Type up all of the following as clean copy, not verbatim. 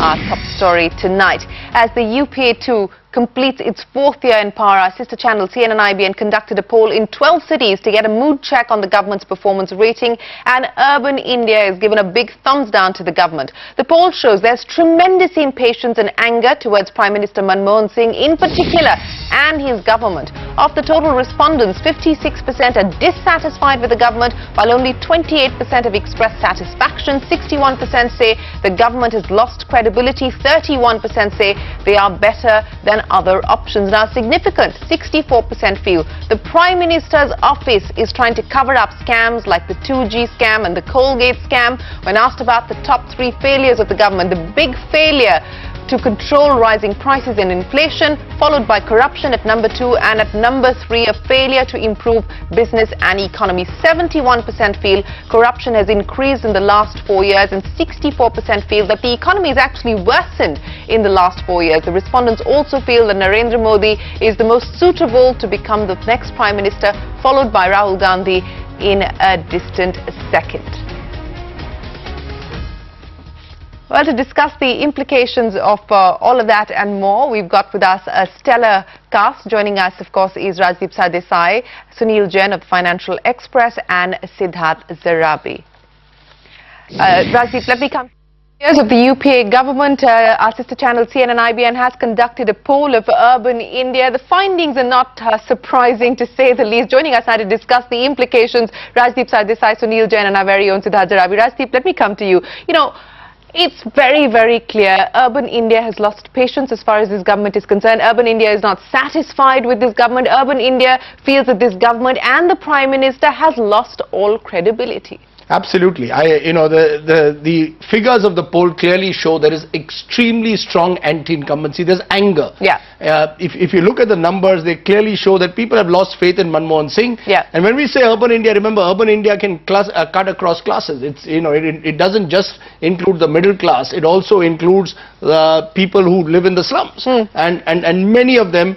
our top story tonight. As the UPA-2 completes its fourth year in power, our sister channel CNN-IBN conducted a poll in 12 cities to get a mood check on the government's performance rating, and Urban India is given a big thumbs down to the government. The poll shows there's tremendous impatience and anger towards Prime Minister Manmohan Singh in particular and his government. Of the total respondents, 56% are dissatisfied with the government, while only 28% have expressed satisfaction. 61% say the government has lost credibility. 31% say they are better than other options. Now, significant, 64% feel the Prime Minister's office is trying to cover up scams like the 2G scam and the Colgate scam. When asked about the top three failures of the government, the big failure to control rising prices and inflation, followed by corruption at number 2, and at number 3, a failure to improve business and economy. 71% feel corruption has increased in the last 4 years, and 64% feel that the economy has actually worsened in the last 4 years. The respondents also feel that Narendra Modi is the most suitable to become the next Prime Minister, followed by Rahul Gandhi in a distant second. Well, to discuss the implications of all of that and more, we've got with us a stellar cast. Joining us, of course, is Rajdeep Sardesai, Sunil Jain of Financial Express, and Siddharth Zarabi. Rajdeep, let me come. Years of the UPA government, our sister channel CNN-IBN has conducted a poll of Urban India. The findings are not surprising, to say the least. Joining us now to discuss the implications, Rajdeep Sardesai, Sunil Jain, and our very own Siddharth Zarabi. Rajdeep, let me come to you. You know, it's very, very clear Urban India has lost patience as far as this government is concerned. Urban India is not satisfied with this government. Urban India feels that this government and the Prime Minister has lost all credibility. Absolutely. The figures of the poll clearly show there is extremely strong anti-incumbency. There's anger. Yeah. If you look at the numbers, they clearly show that people have lost faith in Manmohan Singh. Yeah. And when we say Urban India, remember, Urban India can cut across classes. It's, it doesn't just include the middle class. It also includes people who live in the slums. And many of them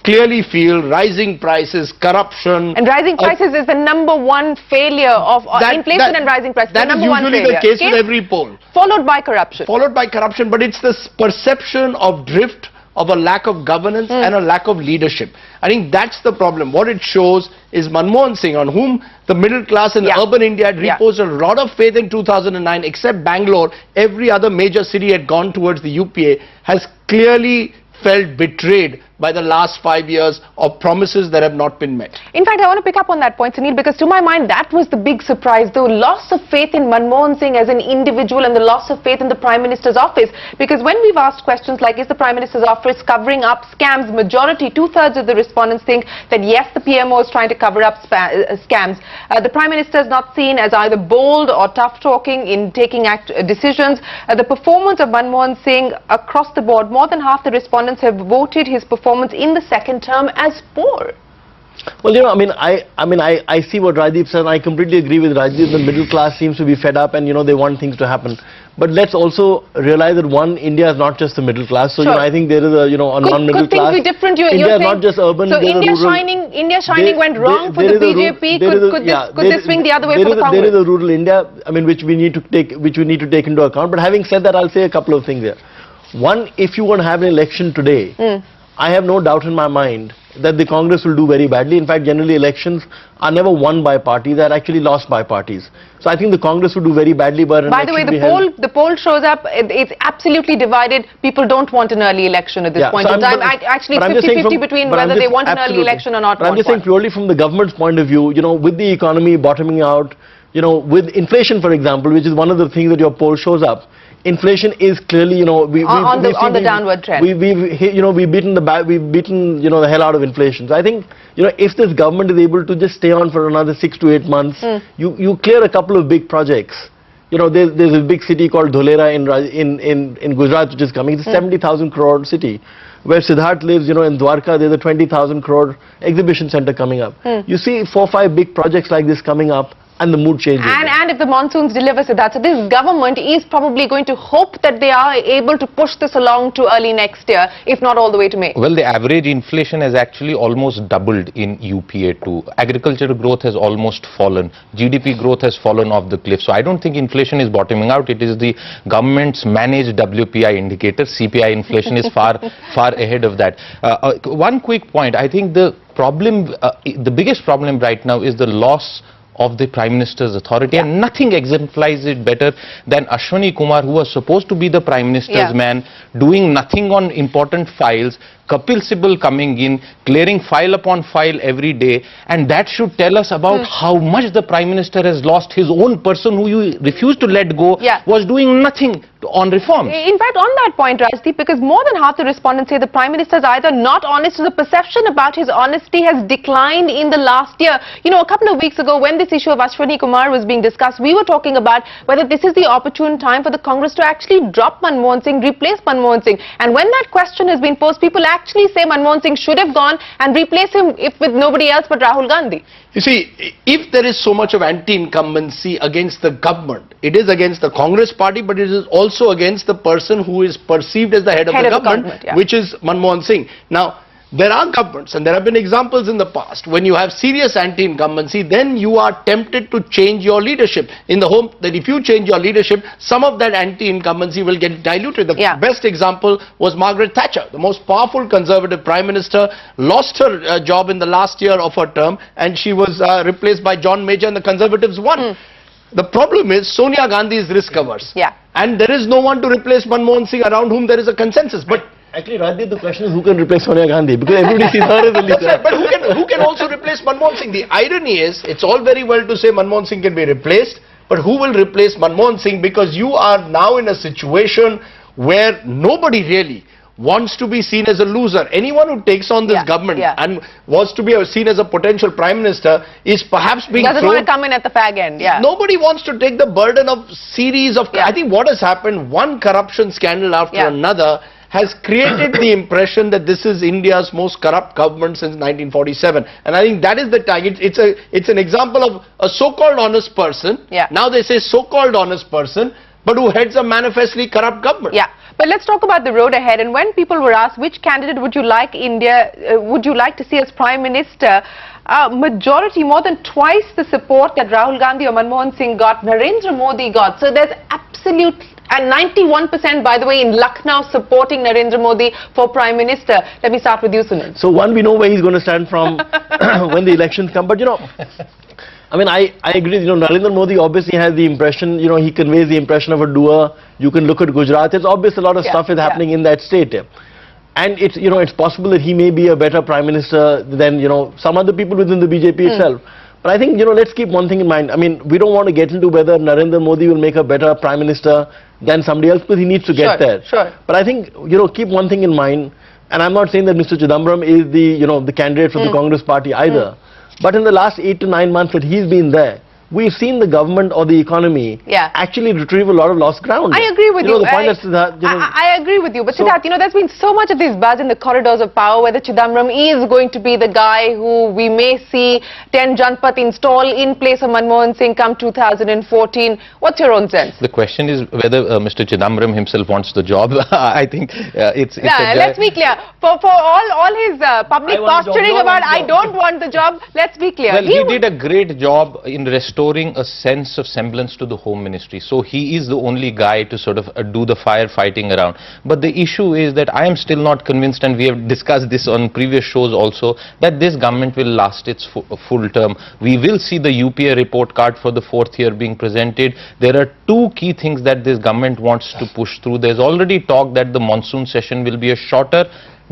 clearly feel rising prices, corruption. And rising prices is the number one failure of inflation and rising prices. That is usually the case with every poll. Followed by corruption. Followed by corruption, but it's this perception of drift, of a lack of governance and a lack of leadership. I think that's the problem. What it shows is Manmohan Singh, on whom the middle class in Urban India had reposed a lot of faith in 2009, except Bangalore, every other major city had gone towards the UPA, has clearly felt betrayed by the last 5 years of promises that have not been met. In fact, I want to pick up on that point, Sunil, because to my mind, that was the big surprise, the loss of faith in Manmohan Singh as an individual and the loss of faith in the Prime Minister's office. Because when we've asked questions like, is the Prime Minister's office covering up scams, majority, 2/3 of the respondents think that yes, the PMO is trying to cover up scams. The Prime Minister is not seen as either bold or tough-talking in taking decisions. The performance of Manmohan Singh across the board, more than half the respondents have voted his performance in the second term as poor. Well, I see what Rajdeep said, and I completely agree with Rajdeep. The middle class seems to be fed up, and they want things to happen. But let's also realize that India is not just the middle class. So I think there is a non-middle class. Could things be different? India is not just urban. So India Shining went wrong for the BJP. Could this swing the other way for the Congress? There is a rural India, which we need to take into account. But having said that, I'll say a couple of things there. One, if you want to have an election today, I have no doubt in my mind that the Congress will do very badly. In fact, generally elections are never won by parties, they are actually lost by parties. So I think the Congress will do very badly. But by the way, the poll shows up, it's absolutely divided. People don't want an early election at this point in time. Actually, 50-50 between whether they want an early election or not. But I'm just saying purely from the government's point of view, with the economy bottoming out, with inflation, for example, which is one of the things that your poll shows up. Inflation is clearly, on the downward trend. We've beaten the hell out of inflation. So I think, if this government is able to just stay on for another 6 to 8 months, you clear a couple of big projects. There's a big city called Dholera in Gujarat, which is coming. It's a 70,000 crore city. Where Siddharth lives, in Dwarka, there's a 20,000 crore exhibition center coming up. You see 4 or 5 big projects like this coming up. and the mood changes. And if the monsoons deliver, Siddharth, so this government is probably going to hope that they are able to push this along to early next year, if not all the way to May. Well, the average inflation has actually almost doubled in UPA too. Agricultural growth has almost fallen. GDP growth has fallen off the cliff. So I don't think inflation is bottoming out. It is the government's managed WPI indicator. CPI inflation is far ahead of that. One quick point. I think the problem, the biggest problem right now is the loss of the Prime Minister's authority, and nothing exemplifies it better than Ashwani Kumar, who was supposed to be the Prime Minister's man, doing nothing on important files, Kapil Sibal coming in, clearing file upon file every day, and that should tell us about how much the Prime Minister has lost. His own person who you refused to let go was doing nothing on reforms. In fact, on that point, Rajdeep, because more than half the respondents say the Prime Minister is either not honest, or the perception about his honesty has declined in the last year. You know, a couple of weeks ago, when this issue of Ashwani Kumar was being discussed, we were talking about whether this is the opportune time for the Congress to actually drop Manmohan Singh, replace Manmohan Singh. And when that question has been posed, people actually say Manmohan Singh should have gone and replace him, if with nobody else but Rahul Gandhi. You see, if there is so much of anti-incumbency against the government, it is against the Congress party, but it is also against the person who is perceived as the head of the government, which is Manmohan Singh. Now, there are governments, and there have been examples in the past, when you have serious anti-incumbency, then you are tempted to change your leadership in the hope that if you change your leadership, some of that anti-incumbency will get diluted. The best example was Margaret Thatcher, the most powerful Conservative Prime Minister, lost her job in the last year of her term, and she was replaced by John Major, and the Conservatives won. The problem is Sonia Gandhi is risk averse, and there is no one to replace Manmohan Singh around whom there is a consensus. But actually, Rajdeep, the question is who can replace Sonia Gandhi, because everybody sees her as a leader. But who can also replace Manmohan Singh? The irony is, it's all very well to say Manmohan Singh can be replaced, but who will replace Manmohan Singh? Because you are now in a situation where nobody really wants to be seen as a loser. Anyone who takes on this government and wants to be seen as a potential Prime Minister is perhaps being doesn't want to come in at the fag end. Nobody wants to take the burden of series of... I think what has happened, one corruption scandal after another has created the impression that this is India's most corrupt government since 1947. And I think that is the target. It's an example of a so-called honest person. Now they say so-called honest person, but who heads a manifestly corrupt government. But let's talk about the road ahead. And when people were asked which candidate would you like would you like to see as Prime Minister, majority, more than twice the support that Rahul Gandhi or Manmohan Singh got, Narendra Modi got. So there's absolute, and 91% by the way in Lucknow supporting Narendra Modi for Prime Minister. Let me start with you, Sunil. So one, we know where he's going to stand from when the elections come, but you know, I mean, I agree, you know, Narendra Modi obviously has the impression, you know, he conveys the impression of a doer. You can look at Gujarat, it's obvious a lot of stuff is happening in that state. And it's, you know, it's possible that he may be a better Prime Minister than, you know, some other people within the BJP itself. But I think, you know, let's keep one thing in mind. I mean, we don't want to get into whether Narendra Modi will make a better Prime Minister than somebody else, because he needs to get there. But I think, you know, keep one thing in mind, and I'm not saying that Mr. Chidambaram is the, you know, the candidate for the Congress party either. But in the last 8 to 9 months that he's been there, we've seen the government or the economy actually retrieve a lot of lost ground. I agree with you. The point that, I agree with you. But Siddharth, you know, there's been so much of this buzz in the corridors of power whether Chidambaram is going to be the guy who we may see 10 Janpath install in place of Manmohan Singh come 2014. What's your own sense? The question is whether Mr. Chidambaram himself wants the job. I think it's let's be clear. For all his public posturing about I don't want the job, let's be clear. Well, he did a great job in restoring a sense of semblance to the Home Ministry. So he is the only guy to sort of do the firefighting around. But the issue is that I am still not convinced, and we have discussed this on previous shows also, that this government will last its full term. We will see the UPA report card for the 4th year being presented. There are two key things that this government wants to push through. There's already talk that the monsoon session will be a shorter,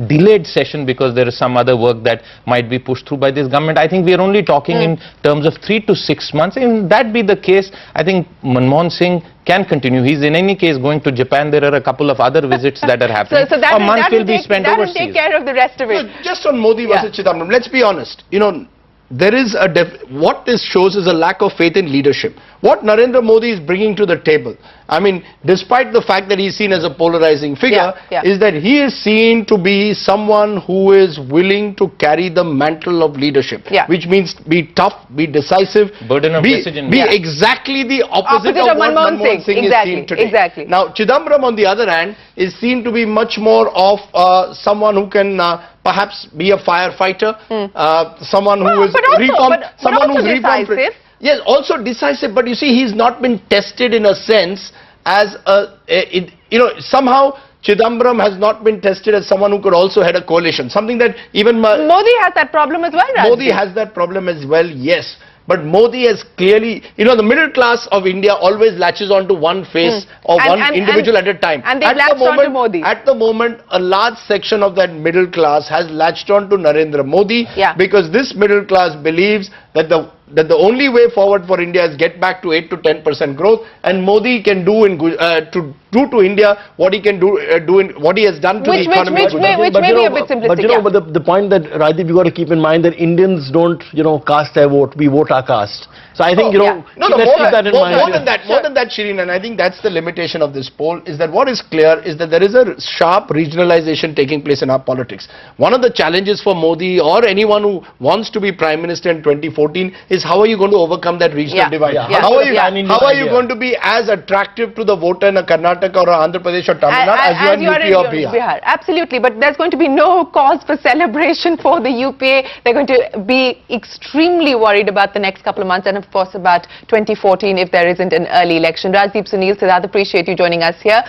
delayed session because there is some other work that might be pushed through by this government. I think we are only talking in terms of 3 to 6 months. If that be the case, I think Manmohan Singh can continue. He's in any case going to Japan. There are a couple of other visits that are happening. So that will take care of the rest of it. No, just on Modi versus Chidambaram, let's be honest. You know, there is what this shows is a lack of faith in leadership. What Narendra Modi is bringing to the table I mean, despite the fact that he's seen as a polarizing figure, Yeah. is that he is seen to be someone who is willing to carry the mantle of leadership, which means be tough, be decisive, burden of message, be exactly the opposite of what Manmohan Singh is seen today. Exactly. Now, Chidambaram, on the other hand, is seen to be much more of someone who can perhaps be a firefighter, someone who is decisive. Yes, also decisive, but you see, he's not been tested in a sense as somehow Chidambaram has not been tested as someone who could also head a coalition, something that even Modi has that problem as well, Rajdeep. Modi has that problem as well, yes. But Modi has clearly, the middle class of India always latches onto one face or one individual at a time. And they've latched onto Modi. At the moment, a large section of that middle class has latched onto Narendra Modi because this middle class believes that the only way forward for India is get back to 8 to 10% growth, and Modi can do to India what he can do what he has done to the economy. Which may be a bit simplistic. But the point that Rajdeep, you got to keep in mind that Indians don't cast their vote. We vote our caste. So I think let's keep that in mind. More than that, Shireen, and I think that's the limitation of this poll, is that what is clear is that there is a sharp regionalization taking place in our politics. One of the challenges for Modi or anyone who wants to be Prime Minister in 2014 is how are you going to overcome that regional divide? How are you going to be as attractive to the voter in a Karnataka or a Andhra Pradesh or Tamil Nadu as you are in UP or Bihar? Absolutely, but there's going to be no cause for celebration for the UPA. They're going to be extremely worried about the next couple of months, and of course about 2014 if there isn't an early election. Rajdeep, Sunil, Siddharth, appreciate you joining us here.